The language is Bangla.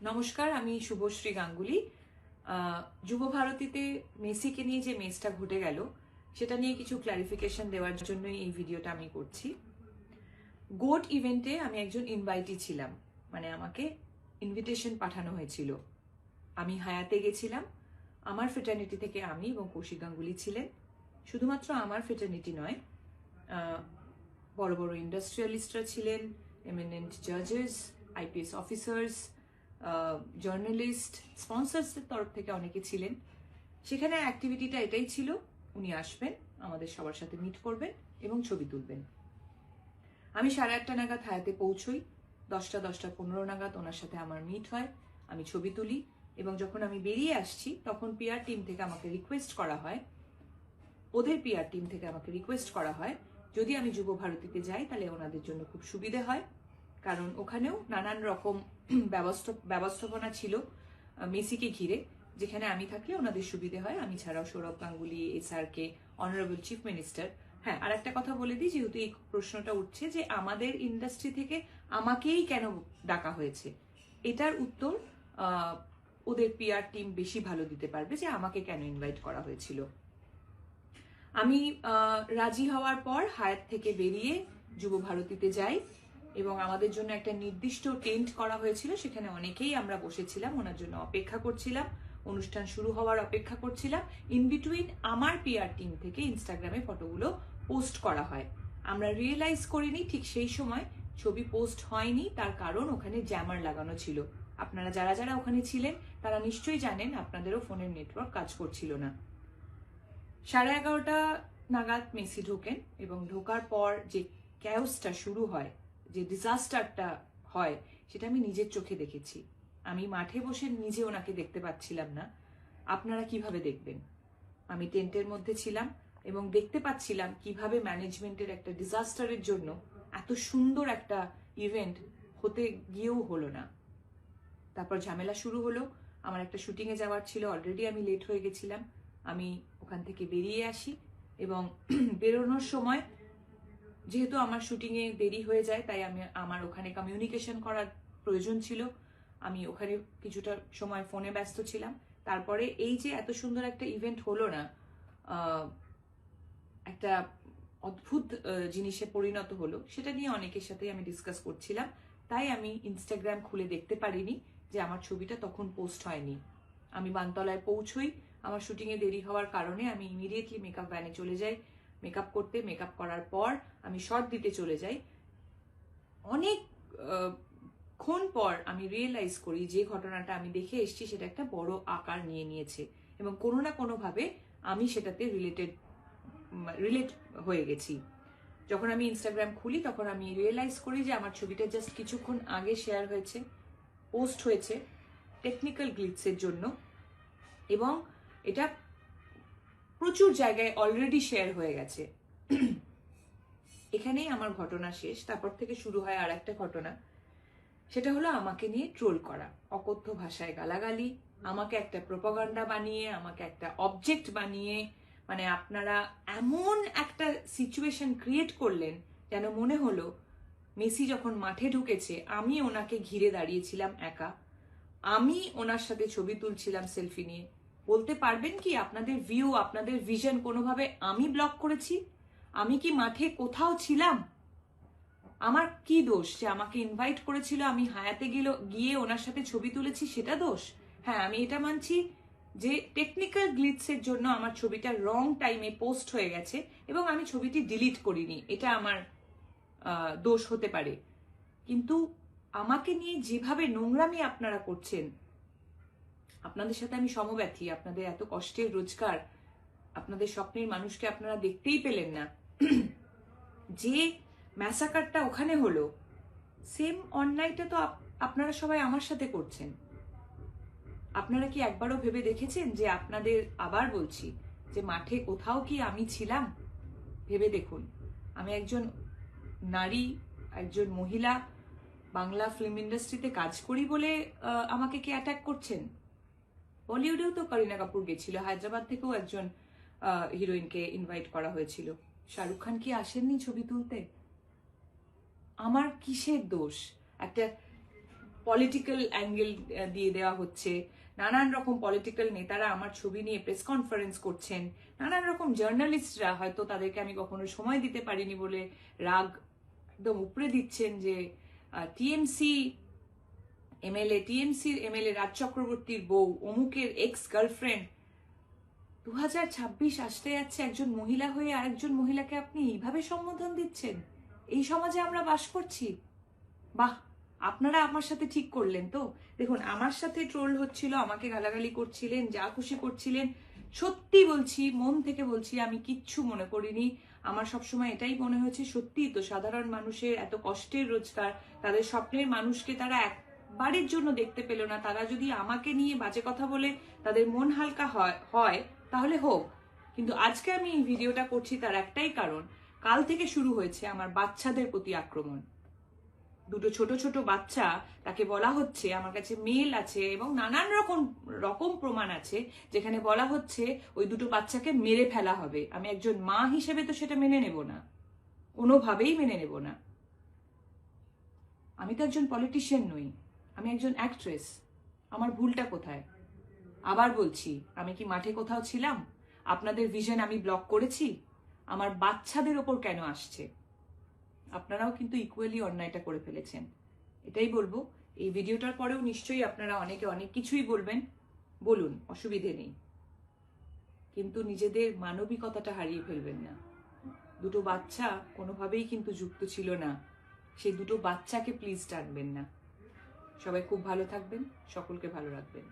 নমস্কার, আমি শুভশ্রী গাঙ্গুলি। যুব ভারতীতে মেসিকে নিয়ে যে মেসটা ঘটে গেল সেটা নিয়ে কিছু ক্লারিফিকেশন দেওয়ার জন্যই এই ভিডিওটা আমি করছি। গোট ইভেন্টে আমি একজন ইনভাইটি ছিলাম, মানে আমাকে ইনভিটেশন পাঠানো হয়েছিল। আমি হায়াতে গেছিলাম। আমার ফ্রেটার্নিটি থেকে আমি এবং কৌশিক গাঙ্গুলি ছিলেন। শুধুমাত্র আমার ফ্রেটার্নিটি নয়, বড় বড় ইন্ডাস্ট্রিয়ালিস্টরা ছিলেন, এমিনেন্ট জাজেস, আইপিএস অফিসার্স, জার্নালিস্ট, স্পন্সর্সের তরফ থেকে অনেকে ছিলেন। সেখানে অ্যাক্টিভিটিটা এটাই ছিল, উনি আসবেন, আমাদের সবার সাথে মিট করবেন এবং ছবি তুলবেন। আমি 8:30 নাগাদ হায়াতে পৌঁছই। 10:15 নাগাদ ওনার সাথে আমার মিট হয়, আমি ছবি তুলি এবং যখন আমি বেরিয়ে আসছি তখন পিআর টিম থেকে আমাকে রিকোয়েস্ট করা হয়, ওদের পিআর টিম থেকে আমাকে রিকোয়েস্ট করা হয় যদি আমি যুব ভারতীতে যাই তাহলে ওনাদের জন্য খুব সুবিধে হয়, কারণ ওখানেও নানান রকম ব্যবস্থাপনা ছিল মেসিকে ঘিরে, যেখানে আমি থাকলে ওনাদের সুবিধে হয়। আমি ছাড়াও Sourav Ganguly, SRK, honourable chief minister. হ্যাঁ, আর একটা কথা বলে দিই, যেহেতু এই প্রশ্নটা উঠছে যে আমাদের ইন্ডাস্ট্রি থেকে আমাকেই কেন ডাকা হয়েছে, এটার উত্তর ওদের পিআর টিম বেশি ভালো দিতে পারবে যে আমাকে কেন ইনভাইট করা হয়েছিল। আমি রাজি হওয়ার পর হায়াত থেকে বেরিয়ে যুব ভারতীতে যাই এবং আমাদের জন্য একটা নির্দিষ্ট টেন্ট করা হয়েছিল, সেখানে অনেকেই আমরা বসেছিলাম, ওনার জন্য অপেক্ষা করছিলাম, অনুষ্ঠান শুরু হওয়ার অপেক্ষা করছিলাম। ইন বিটুইন আমার পিআর টিম থেকে ইনস্টাগ্রামে ফটোগুলো পোস্ট করা হয়। আমরা রিয়েলাইজ করিনি ঠিক সেই সময় ছবি পোস্ট হয়নি, তার কারণ ওখানে জ্যামার লাগানো ছিল। আপনারা যারা যারা ওখানে ছিলেন তারা নিশ্চয়ই জানেন, আপনাদেরও ফোনের নেটওয়ার্ক কাজ করছিল না। 11:30 নাগাদ মেসি ঢোকেন এবং ঢোকার পর যে ক্যাওসটা শুরু হয়, যে ডিজাস্টারটা হয়, সেটা আমি নিজের চোখে দেখেছি। আমি মাঠে বসে নিজে ওনাকে দেখতে পাচ্ছিলাম না, আপনারা কিভাবে দেখবেন? আমি টেন্টের মধ্যে ছিলাম এবং দেখতে পাচ্ছিলাম কিভাবে ম্যানেজমেন্টের একটা ডিজাস্টারের জন্য এত সুন্দর একটা ইভেন্ট হতে গিয়েও হলো না। তারপর ঝামেলা শুরু হলো। আমার একটা শুটিংয়ে যাওয়ার ছিল, অলরেডি আমি লেট হয়ে গেছিলাম। আমি ওখান থেকে বেরিয়ে আসি এবং বেরোনোর সময় যেহেতু আমার শুটিংয়ে দেরি হয়ে যায়, তাই আমার ওখানে কমিউনিকেশন করার প্রয়োজন ছিল। আমি ওখানে কিছুটা সময় ফোনে ব্যস্ত ছিলাম। তারপরে এই যে এত সুন্দর একটা ইভেন্ট হলো না, একটা অদ্ভুত জিনিসে পরিণত হলো, সেটা নিয়ে অনেকের সাথে আমি ডিসকাস করছিলাম। তাই আমি ইনস্টাগ্রাম খুলে দেখতে পারিনি যে আমার ছবিটা তখন পোস্ট হয়নি। আমি বানতলায় পৌঁছই, আমার শুটিংয়ে দেরি হওয়ার কারণে আমি ইমিডিয়েটলি মেকআপ ভ্যানে চলে যাই মেকআপ করতে। মেকআপ করার পর আমি শর্ট দিতে চলে যাই। অনেক ক্ষণ পর আমি রিয়েলাইজ করি যে ঘটনাটা আমি দেখে এসেছি সেটা একটা বড় আকার নিয়ে নিয়েছে এবং কোনো না কোনোভাবে আমি সেটাতে রিলেট হয়ে গেছি। যখন আমি ইনস্টাগ্রাম খুলি তখন আমি রিয়েলাইজ করি যে আমার ছবিটা জাস্ট কিছুক্ষণ আগে শেয়ার হয়েছে, পোস্ট হয়েছে টেকনিক্যাল গ্লিচের জন্য, এবং এটা প্রচুর জায়গায় অলরেডি শেয়ার হয়ে গেছে। এখানেই আমার ঘটনা শেষ। তারপর থেকে শুরু হয় আর একটা ঘটনা, সেটা হলো আমাকে নিয়ে ট্রোল করা, অকথ্য ভাষায় গালাগালি, আমাকে একটা প্রোপাগান্ডা বানিয়ে, আমাকে একটা অবজেক্ট বানিয়ে, মানে আপনারা এমন একটা সিচুয়েশন ক্রিয়েট করলেন যেন মনে হলো মেসি যখন মাঠে ঢুকেছে আমি ওনাকে ঘিরে দাঁড়িয়েছিলাম একা, আমি ওনার সাথে ছবি তুলছিলাম সেলফি নিয়ে। বলতে পারবেন কি আপনাদের ভিউ, আপনাদের ভিশন কোনোভাবে আমি ব্লক করেছি? আমি কি মাঠে কোথাও ছিলাম? আমার কি দোষ যে আমাকে ইনভাইট করেছিল, আমি হায়াতে গিয়ে ওনার সাথে ছবি তুলেছি, সেটা দোষ? হ্যাঁ, আমি এটা মানছি যে টেকনিক্যাল গ্লিচের জন্য আমার ছবিটা রং টাইমে পোস্ট হয়ে গেছে এবং আমি ছবিটি ডিলিট করিনি, এটা আমার দোষ হতে পারে। কিন্তু আমাকে নিয়ে যেভাবে নোংরামি আপনারা করছেন, আপনাদের সাথে আমি সমব্যথী। আপনাদের এত কষ্টের রোজগার, আপনাদের স্বপ্নের মানুষকে আপনারা দেখতেই পেলেন না। যে ম্যাসাকারটা ওখানে হলো, সেম অন্যায়টা তো আপনারা সবাই আমার সাথে করছেন। আপনারা কি একবারও ভেবে দেখেছেন যে আপনাদের, আবার বলছি, যে মাঠে কোথাও কি আমি ছিলাম? ভেবে দেখুন। আমি একজন নারী, একজন মহিলা, বাংলা ফিল্ম ইন্ডাস্ট্রিতে কাজ করি বলে আমাকে কি অ্যাটাক করছেন? বলিউডেও তো করিনা কাপুর গেছিল, হায়দ্রাবাদ থেকেও একজন হিরোইনকে ইনভাইট করা হয়েছিল। শাহরুখ খান কি আসেননি ছবি তুলতে? আমার কিসের দোষ? একটা পলিটিক্যাল অ্যাঙ্গেল দিয়ে দেওয়া হচ্ছে, নানান রকম পলিটিক্যাল নেতারা আমার ছবি নিয়ে প্রেস কনফারেন্স করছেন, নানান রকম জার্নালিস্টরা হয়তো তাদেরকে আমি কখনো সময় দিতে পারিনি বলে রাগ একদম উপরে দিচ্ছেন যে টিএমসির এমএলএ রাজ চক্রবর্তীর বউ অমুকের এক্স গার্লফ্রেন্ড। 2026 আসতে যাচ্ছে, একজন মহিলা হয়ে আরেকজন মহিলাকে আপনি এইভাবে সম্বোধন দিচ্ছেন? এই সমাজে আমরা বাস করছি? বাহ, আপনারা আমার সাথে ঠিক করলেন তো। দেখুন, আমার সাথে ট্রোল হচ্ছিল, আমাকে গালাগালি করছিলেন, যা খুশি করছিলেন, সত্যি বলছি, মন থেকে বলছি, আমি কিচ্ছু মনে করিনি। আমার সবসময় এটাই মনে হয়েছে, সত্যি তো সাধারণ মানুষের এত কষ্টের রোজগার, তাদের স্বপ্নের মানুষকে তারা একবারের জন্য দেখতে পেল না, তারা যদি আমাকে নিয়ে বাজে কথা বলে তাদের মন হালকা হয় তাহলে হোক। কিন্তু আজকে আমি এই ভিডিওটা করছি তার একটাই কারণ, কাল থেকে শুরু হয়েছে আমার বাচ্চাদের প্রতি আক্রমণ। দুটো ছোট ছোট বাচ্চা, তাকে বলা হচ্ছে, আমার কাছে মেল আছে এবং নানান রকম প্রমাণ আছে যেখানে বলা হচ্ছে ওই দুটো বাচ্চাকে মেরে ফেলা হবে। আমি একজন মা হিসেবে তো সেটা মেনে নেব না, কোনোভাবেই মেনে নেব না। আমি তো একজন পলিটিশিয়ান নই, আমি একজন অ্যাক্ট্রেস। আমার ভুলটা কোথায়? আবার বলছি, আমি কি মাঠে কোথাও ছিলাম? আপনাদের ভিশন আমি ব্লক করেছি? আমার বাচ্চাদের ওপর কেন আসছে? আপনারাও কিন্তু ইকুয়ালি অন্যায়টা করে ফেলেছেন, এটাই বলবো। এই ভিডিওটার পরেও নিশ্চয়ই আপনারা অনেকে অনেক কিছুই বলবেন, বলুন, অসুবিধে নেই, কিন্তু নিজেদের মানবিকতাটা হারিয়ে ফেলবেন না। দুটো বাচ্চা কোনোভাবেই কিন্তু যুক্ত ছিল না, সেই দুটো বাচ্চাকে প্লিজ টানবেন না। সবাই খুব ভালো থাকবেন, সকলকে ভালো রাখবেন।